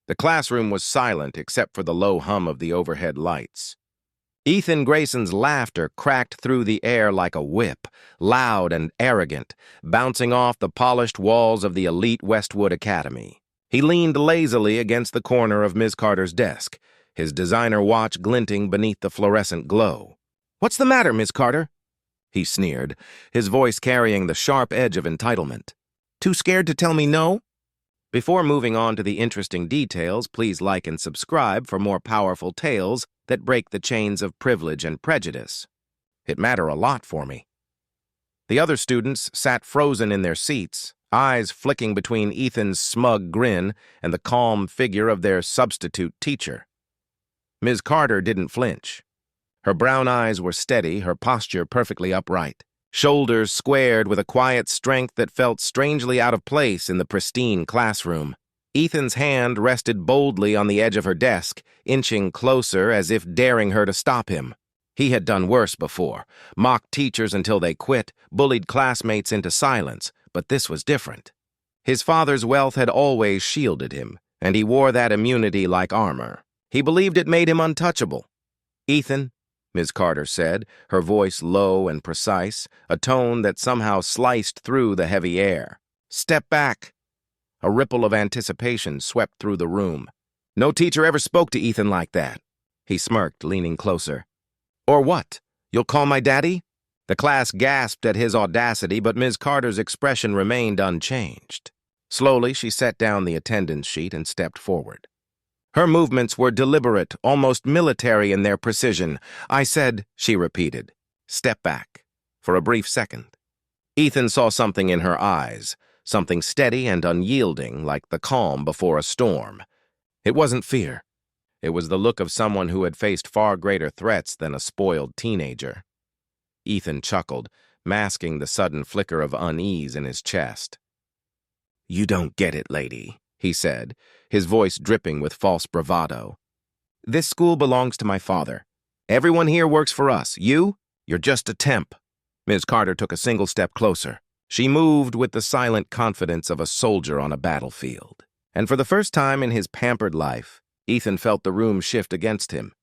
The classroom was silent except for the low hum of the overhead lights. Ethan Grayson's laughter cracked through the air like a whip, loud and arrogant, bouncing off the polished walls of the elite Westwood Academy. He leaned lazily against the corner of Ms. Carter's desk, his designer watch glinting beneath the fluorescent glow. "What's the matter, Ms. Carter?" he sneered, his voice carrying the sharp edge of entitlement. "Too scared to tell me no?" Before moving on to the interesting details, please like and subscribe for more powerful tales that break the chains of privilege and prejudice. It mattered a lot for me. The other students sat frozen in their seats, eyes flicking between Ethan's smug grin and the calm figure of their substitute teacher. Ms. Carter didn't flinch. Her brown eyes were steady, her posture perfectly upright, shoulders squared with a quiet strength that felt strangely out of place in the pristine classroom. Ethan's hand rested boldly on the edge of her desk, inching closer as if daring her to stop him. He had done worse before, mocked teachers until they quit, bullied classmates into silence, but this was different. His father's wealth had always shielded him, and he wore that immunity like armor. He believed it made him untouchable. "Ethan," Ms. Carter said, her voice low and precise, a tone that somehow sliced through the heavy air. "Step back." A ripple of anticipation swept through the room. No teacher ever spoke to Ethan like that. He smirked, leaning closer. "Or what? You'll call my daddy?" The class gasped at his audacity, but Ms. Carter's expression remained unchanged. Slowly, she set down the attendance sheet and stepped forward. Her movements were deliberate, almost military in their precision. "I said," she repeated, "step back." For a brief second, Ethan saw something in her eyes, something steady and unyielding, like the calm before a storm. It wasn't fear. It was the look of someone who had faced far greater threats than a spoiled teenager. Ethan chuckled, masking the sudden flicker of unease in his chest. "You don't get it, lady," he said, his voice dripping with false bravado. "This school belongs to my father. Everyone here works for us. You're just a temp." Ms. Carter took a single step closer. She moved with the silent confidence of a soldier on a battlefield. And for the first time in his pampered life, Ethan felt the room shift against him.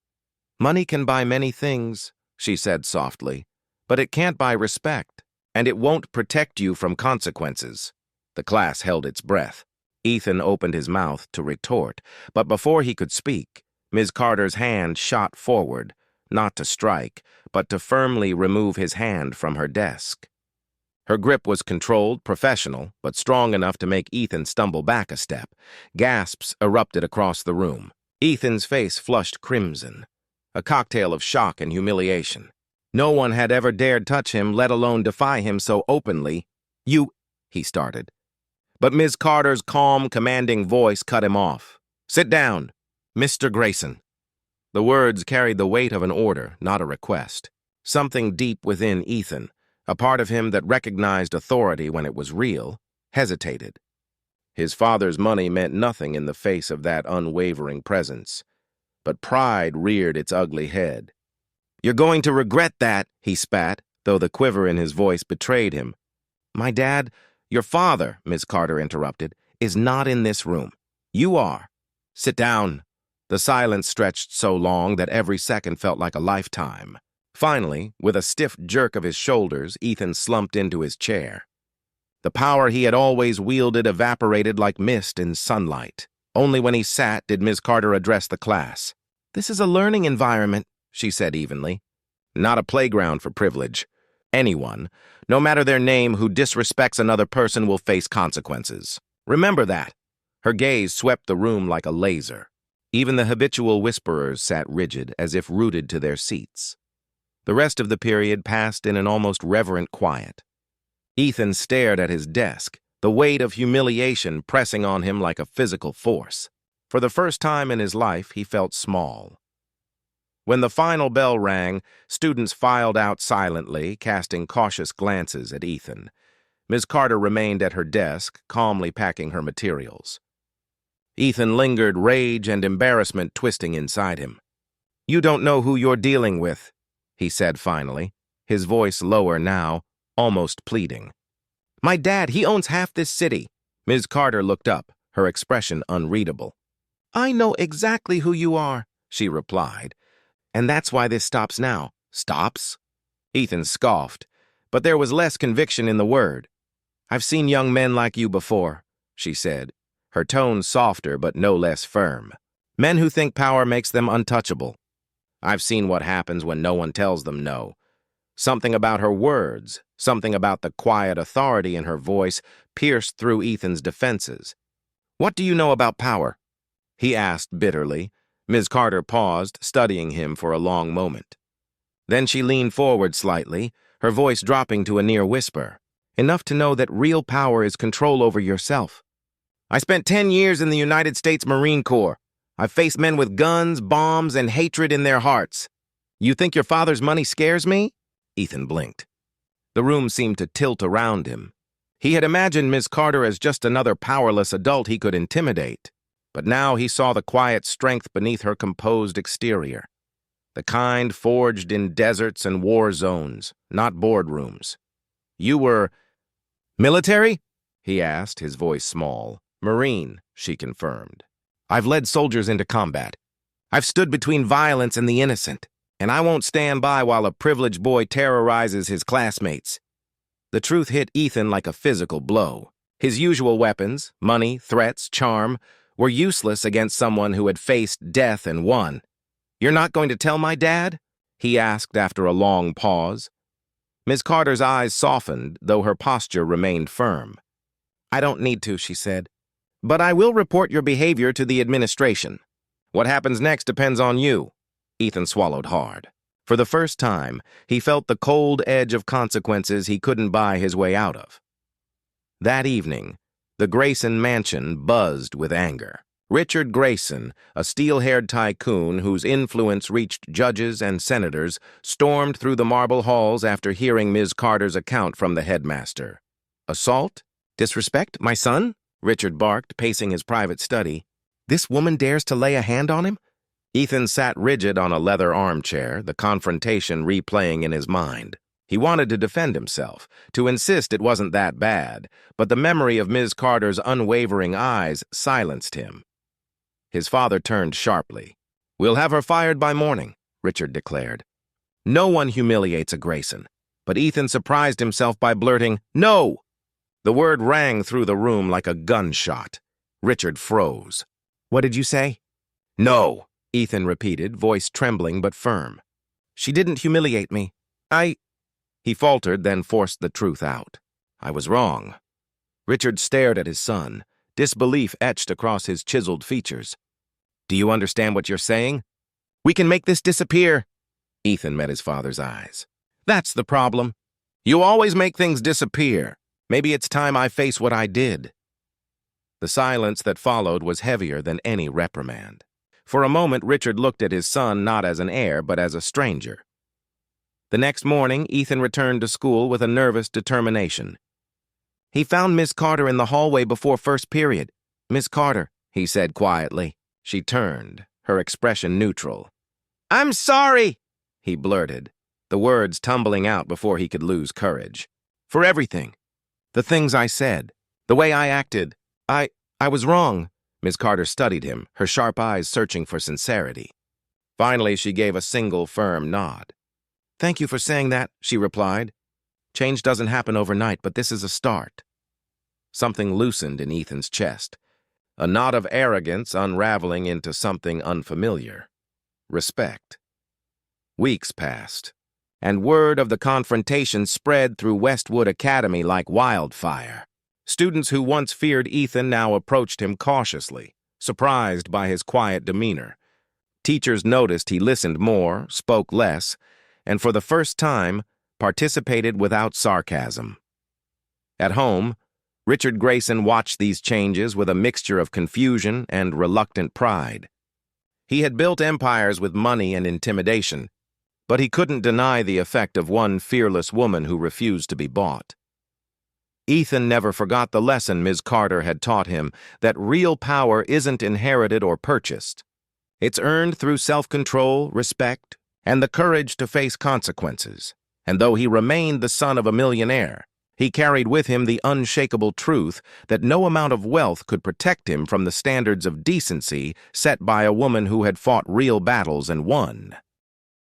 "Money can buy many things," she said softly, "but it can't buy respect, and it won't protect you from consequences." The class held its breath. Ethan opened his mouth to retort, but before he could speak, Ms. Carter's hand shot forward, not to strike, but to firmly remove his hand from her desk. Her grip was controlled, professional, but strong enough to make Ethan stumble back a step. Gasps erupted across the room. Ethan's face flushed crimson, a cocktail of shock and humiliation. No one had ever dared touch him, let alone defy him so openly. He started. But Ms. Carter's calm, commanding voice cut him off. "Sit down, Mr. Grayson." The words carried the weight of an order, not a request. Something deep within Ethan, a part of him that recognized authority when it was real, hesitated. His father's money meant nothing in the face of that unwavering presence, but pride reared its ugly head. "You're going to regret that," he spat, though the quiver in his voice betrayed him. Your father, Ms. Carter interrupted, "is not in this room. You are. Sit down." The silence stretched so long that every second felt like a lifetime. Finally, with a stiff jerk of his shoulders, Ethan slumped into his chair. The power he had always wielded evaporated like mist in sunlight. Only when he sat did Ms. Carter address the class. "This is a learning environment," she said evenly. "Not a playground for privilege. Anyone, no matter their name, who disrespects another person will face consequences. Remember that." Her gaze swept the room like a laser. Even the habitual whisperers sat rigid, as if rooted to their seats. The rest of the period passed in an almost reverent quiet. Ethan stared at his desk, the weight of humiliation pressing on him like a physical force. For the first time in his life, he felt small. When the final bell rang, students filed out silently, casting cautious glances at Ethan. Ms. Carter remained at her desk, calmly packing her materials. Ethan lingered, rage and embarrassment twisting inside him. "You don't know who you're dealing with," he said finally, his voice lower now, almost pleading. "My dad, he owns half this city." Ms. Carter looked up, her expression unreadable. I know exactly who you are, she replied. And that's why this stops now. Stops? Ethan scoffed, but there was less conviction in the word. I've seen young men like you before, she said, her tone softer but no less firm. Men who think power makes them untouchable. I've seen what happens when no one tells them no. Something about her words, something about the quiet authority in her voice pierced through Ethan's defenses. What do you know about power? He asked bitterly. Ms. Carter paused, studying him for a long moment. Then she leaned forward slightly, her voice dropping to a near whisper, enough to know that real power is control over yourself. I spent 10 years in the United States Marine Corps. I've faced men with guns, bombs, and hatred in their hearts. You think your father's money scares me? Ethan blinked. The room seemed to tilt around him. He had imagined Ms. Carter as just another powerless adult he could intimidate, but now he saw the quiet strength beneath her composed exterior. The kind forged in deserts and war zones, not boardrooms. You were military? He asked, his voice small. Marine, she confirmed. I've led soldiers into combat. I've stood between violence and the innocent, and I won't stand by while a privileged boy terrorizes his classmates. The truth hit Ethan like a physical blow. His usual weapons, money, threats, charm, were useless against someone who had faced death and won. You're not going to tell my dad? He asked after a long pause. Ms. Carter's eyes softened, though her posture remained firm. I don't need to, she said. But I will report your behavior to the administration. What happens next depends on you. Ethan swallowed hard. For the first time, he felt the cold edge of consequences he couldn't buy his way out of. That evening, the Grayson mansion buzzed with anger. Richard Grayson, a steel-haired tycoon whose influence reached judges and senators, stormed through the marble halls after hearing Ms. Carter's account from the headmaster. Assault? Disrespect? My son? Richard barked, pacing his private study. This woman dares to lay a hand on him? Ethan sat rigid on a leather armchair, the confrontation replaying in his mind. He wanted to defend himself, to insist it wasn't that bad, but the memory of Ms. Carter's unwavering eyes silenced him. His father turned sharply. We'll have her fired by morning, Richard declared. No one humiliates a Grayson, but Ethan surprised himself by blurting, No! The word rang through the room like a gunshot. Richard froze. What did you say? No, Ethan repeated, voice trembling but firm. She didn't humiliate me. He faltered, then forced the truth out. I was wrong. Richard stared at his son, disbelief etched across his chiseled features. Do you understand what you're saying? We can make this disappear. Ethan met his father's eyes. That's the problem. You always make things disappear. Maybe it's time I face what I did. The silence that followed was heavier than any reprimand. For a moment, Richard looked at his son not as an heir, but as a stranger. The next morning, Ethan returned to school with a nervous determination. He found Miss Carter in the hallway before first period. Miss Carter, he said quietly. She turned, her expression neutral. I'm sorry, he blurted, the words tumbling out before he could lose courage. For everything. The things I said. The way I acted. I was wrong. Miss Carter studied him, her sharp eyes searching for sincerity. Finally, she gave a single firm nod. Thank you for saying that, she replied. Change doesn't happen overnight, but this is a start. Something loosened in Ethan's chest. A knot of arrogance unraveling into something unfamiliar. Respect. Weeks passed, and word of the confrontation spread through Westwood Academy like wildfire. Students who once feared Ethan now approached him cautiously, surprised by his quiet demeanor. Teachers noticed he listened more, spoke less, and for the first time, participated without sarcasm. At home, Richard Grayson watched these changes with a mixture of confusion and reluctant pride. He had built empires with money and intimidation, but he couldn't deny the effect of one fearless woman who refused to be bought. Ethan never forgot the lesson Ms. Carter had taught him, that real power isn't inherited or purchased. It's earned through self-control, respect, and the courage to face consequences. And though he remained the son of a millionaire, He carried with him the unshakable truth that no amount of wealth could protect him from the standards of decency set by a woman who had fought real battles and won.